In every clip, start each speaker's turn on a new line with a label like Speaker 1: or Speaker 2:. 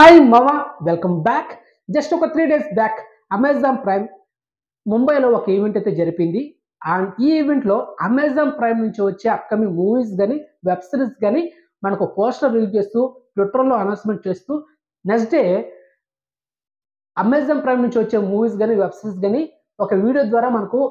Speaker 1: Hi మామా, welcome back. Just ఒక 3 days back Amazon prime ముంబైలో ఒక ఈవెంట్ అయితే జరిపింది. అండ్ ఈ ఈవెంట్లో అమెజాన్ ప్రైమ్ నుంచి వచ్చే అప్కమింగ్ మూవీస్ కానీ వెబ్ సిరీస్ కానీ మనకు పోస్టర్ రిలీజ్ చేస్తూ ట్విట్టర్లో అనౌన్స్మెంట్ చేస్తూ నెక్స్ట్ డే అమెజాన్ ప్రైమ్ నుంచి వచ్చే మూవీస్ కానీ వెబ్ సిరీస్ కానీ ఒక వీడియో ద్వారా మనకు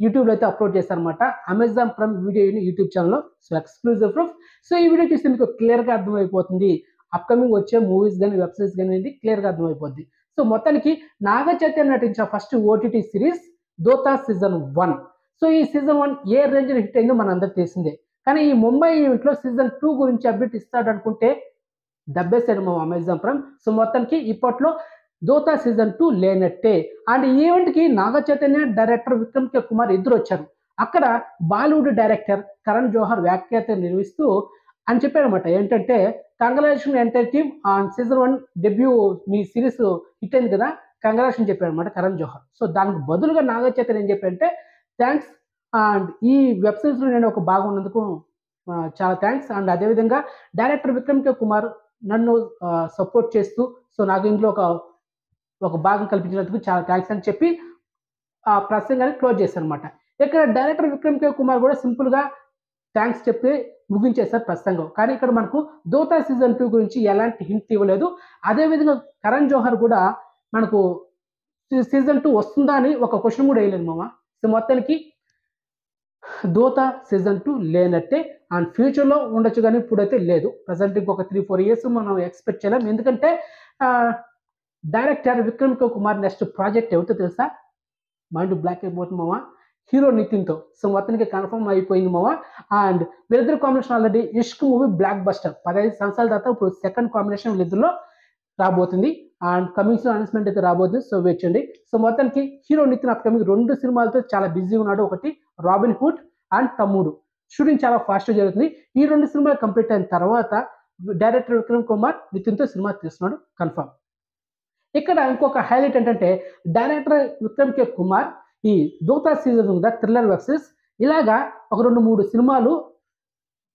Speaker 1: యూట్యూబ్లో అయితే అప్లోడ్ చేశారనమాట. అమెజాన్ ప్రైమ్ వీడియో యూట్యూబ్ ఛానల్లో. So exclusive proof. సో ఈ వీడియో చూస్తే మీకు క్లియర్గా అర్థమైపోతుంది అప్కమింగ్ వచ్చే మూవీస్ కానీ వెబ్ సిరీస్ కానీ అనేది క్లియర్గా అర్థమైపోద్ది. సో మొత్తానికి నాగ చైతన్య నటించిన first OTT series Dhootha season 1. So ఈ సీజన్ 1 ఏ రేంజ్ హిట్ అయిందో మనందరికి తెలిసిందే. కానీ ఈ ముంబై ఈవెంట్లో సీజన్ 2 గురించి అప్డేట్ ఇస్తాడు అనుకుంటే దబ్బేసాడు మా అమెజాన్ ప్రైమ్. సో మొత్తానికి ఇప్పట్లో దోతా సీజన్ 2 లేనట్టే. అండ్ ఈ ఈవెంట్కి నాగ చైతన్య, డైరెక్టర్ విక్రమ్ కే కుమార్ ఇద్దరు వచ్చారు. అక్కడ బాలీవుడ్ డైరెక్టర్ కరణ్ జోహర్ వ్యాఖ్యాత నిర్వహిస్తూ అని చెప్పారనమాట. ఏంటంటే congratulation entire team on season 1 debut, me series hit అయింది కదా, కంగ్రాచులేషన్ చెప్పారు అనమాట కరణ్ జోహర్. సో దానికి బదులుగా నాగ చైతన్య ఏం చెప్పారంటే థ్యాంక్స్, అండ్ ఈ వెబ్ సిరీస్లో నేను ఒక భాగం ఉన్నందుకు చాలా థ్యాంక్స్. అండ్ అదేవిధంగా డైరెక్టర్ విక్రమ్ కే కుమార్ నన్ను సపోర్ట్ చేస్తూ సో నాకు ఇంట్లో ఒక భాగం కల్పించినందుకు చాలా థ్యాంక్స్ అని చెప్పి ఆ ప్రసంగాన్ని క్లోజ్ చేశారు అనమాట. ఇక్కడ డైరెక్టర్ విక్రమ్ కే కుమార్ కూడా సింపుల్గా థ్యాంక్స్ చెప్పి ముగించేశారు ప్రసంగం. కానీ ఇక్కడ మనకు దోతా సీజన్ 2 గురించి ఎలాంటి హింట్ ఇవ్వలేదు. అదేవిధంగా కరణ్ జోహర్ కూడా మనకు సీజన్ 2 వస్తుందా అని ఒక క్వశ్చన్ కూడా వేయలేదు మామ. సో మొత్తానికి దోతా సీజన్ 2 లేనట్టే. అండ్ ఫ్యూచర్లో ఉండొచ్చు కానీ ఇప్పుడైతే లేదు. ప్రజెంట్ ఇంకొక 3-4 years మనం ఎక్స్పెక్ట్ చేయలేం. ఎందుకంటే డైరెక్టర్ విక్రమ్ కే కుమార్ నెక్స్ట్ ప్రాజెక్ట్ ఎవరితో తెలుసా? మైండ్ బ్లాక్ అయిపోతుంది మామ, హీరో నితిన్తో. సో మొత్తానికి కన్ఫర్మ్ అయిపోయింది మామ. అండ్ వీళ్ళిద్దరు కాంబినేషన్ ఆల్రెడీ ఇష్క్ మూవీ బ్లాక్ బస్టర్ 15 సంవత్సరాల తర్వాత ఇప్పుడు సెకండ్ కాంబినేషన్ వీళ్ళిద్దరిలో రాబోతుంది. అండ్ కమింగ్ సూన్ అనౌన్స్మెంట్ అయితే రాబోతుంది. సో వెయిట్ చేయండి. సో మొత్తానికి హీరో నితిన్ అప్కమింగ్ 2 సినిమాలతో చాలా బిజీగా ఉన్నాడు. ఒకటి రాబిన్ హుడ్ అండ్ తమ్ముడు. షూటింగ్ చాలా ఫాస్ట్గా జరుగుతుంది. ఈ 2 సినిమాలు కంప్లీట్ అయిన తర్వాత డైరెక్టర్ విక్రమ్ కుమార్ నితిన్తో సినిమా తీస్తున్నాడు కన్ఫర్మ్. ఇక్కడ ఇంకొక హైలైట్ ఏంటంటే డైరెక్టర్ విక్రమ్ కే కుమార్ ఈ దోతా సీజన్ ఉందా థ్రిల్లర్ వెబ్ సిరీస్ ఇలాగా ఒక 2-3 సినిమాలు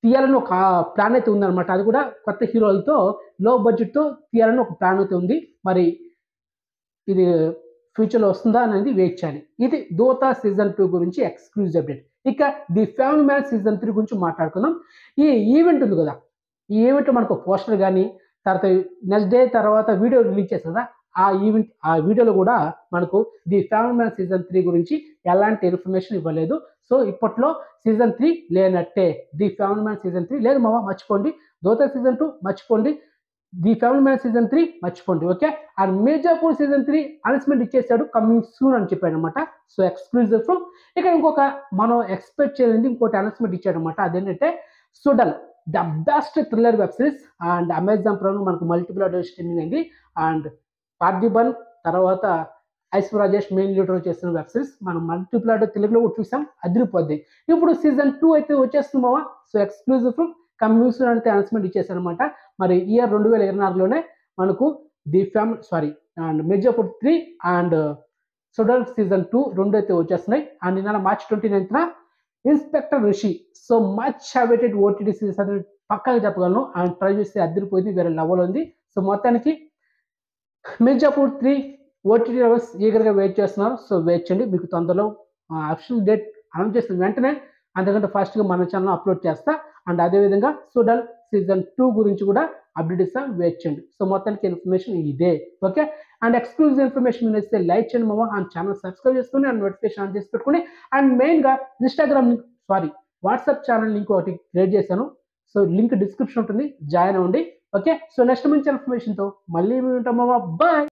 Speaker 1: తీయాలని ఒక ప్లాన్ అయితే ఉందన్నమాట. అది కూడా కొత్త హీరోలతో లో బడ్జెట్తో తీయాలని ఒక ప్లాన్ అయితే ఉంది. మరి ఇది ఫ్యూచర్లో వస్తుందా అనేది వెయిట్ చేయాలి. ఇది దోతా సీజన్ 2 గురించి ఎక్స్క్లూజివ్ అప్డేట్. ఇక ది ఫ్యామిలీ మ్యాన్ సీజన్ 3 గురించి మాట్లాడుకుందాం. ఈ ఈవెంట్ ఉంది కదా, ఈ ఈవెంట్ మనకు పోస్టర్ కానీ తర్వాత నెక్స్ట్ డే తర్వాత వీడియో రిలీజ్ చేస్తారు కదా, ఆ వీడియోలో కూడా మనకు ది ఫ్యామిలీ మ్యాన్ సీజన్ 3 గురించి ఎలాంటి ఇన్ఫర్మేషన్ ఇవ్వలేదు. సో ఇప్పట్లో సీజన్ 3 లేనట్టే. ది ఫ్యామిలీ మ్యాన్ సీజన్ 3 లేదు మామ, మర్చిపోండి. దోతా సీజన్ 2 మర్చిపోండి. ది ఫ్యామిలీ మ్యాన్ సీజన్ 3 మర్చిపోండి. Okay. And Mirzapur season 3 announcement ఇచ్చేసాడు, కమింగ్ సూన్ అని చెప్పాడు అనమాట. So exclusive proof. ఇక్కడ ఇంకొక మనం ఎక్స్పెక్ట్ చేయలేదు ఇంకోటి అనౌన్స్మెంట్ ఇచ్చాడు అనమాట. అదేంటంటే Suzhal the best thriller web series and Amazon Prime మనకు మల్టిపుల్ ఆడియో స్ట్రీమింగ్ అయింది. అండ్ పార్థిబన్ తర్వాత ఐశ్వర్య రాజేష్ మెయిన్ లీడర్ చేసిన వెబ్ సిరీస్ మనం మల్టిపుల్ ఆడియో తెలుగులో కూడా చూసాం, అదిరిపోద్ది. ఇప్పుడు సీజన్ 2 అయితే వచ్చేస్తున్నామా. So exclusive proof coming soon అయితే అనౌన్స్మెంట్ ఇచ్చేసారనమాట. మరి ఇయర్ 2024లోనే మనకు the family and Mirzapur 3 and Suzhal season 2 2 అయితే వచ్చేస్తున్నాయి. అండ్ నిన్న మార్చ్ 29న inspector Rishi. So much awaited OTT series అనేది పక్కాగా చెప్పగలను. అండ్ ట్రై చేస్తే అదిరిపోయింది, వేరే లెవెల్ ఉంది. సో మొత్తానికి మిర్జాపూర్ 3 ఓటీటీ లవర్స్ ఈగర్గా వెయిట్ చేస్తున్నారు. సో వెయిట్ చేయండి, మీకు తొందరలో అఫిషియల్ డేట్ అనౌన్స్ చేసిన వెంటనే అంతకంటే ఫాస్ట్గా మన ఛానల్ అప్లోడ్ చేస్తా. అండ్ అదేవిధంగా సుడల్ సీజన్ 2 గురించి కూడా అప్డేట్ ఇస్తా, వెయిట్ చేయండి. సో మొత్తానికి ఇన్ఫర్మేషన్ ఇదే. ఓకే. అండ్ ఎక్స్క్లూజివ్ ఇన్ఫర్మేషన్ మీరు ఇస్తే లైక్ చేయండి మామ. అండ్ ఛానల్ సబ్స్క్రైబ్ చేసుకుని అండ్ నోటిఫికేషన్ ఆన్ చేసి పెట్టుకుని అండ్ మెయిన్గా వాట్సాప్ ఛానల్ లింక్ ఒకటి క్రియేట్ చేశాను. సో లింక్ డిస్క్రిప్షన్ ఉంటుంది, జాయిన్ అవ్వండి. ఓకే. సో నెక్స్ట్ మంచి ఇన్ఫర్మేషన్తో మళ్ళీ ఉంటాం మామ. బాయ్.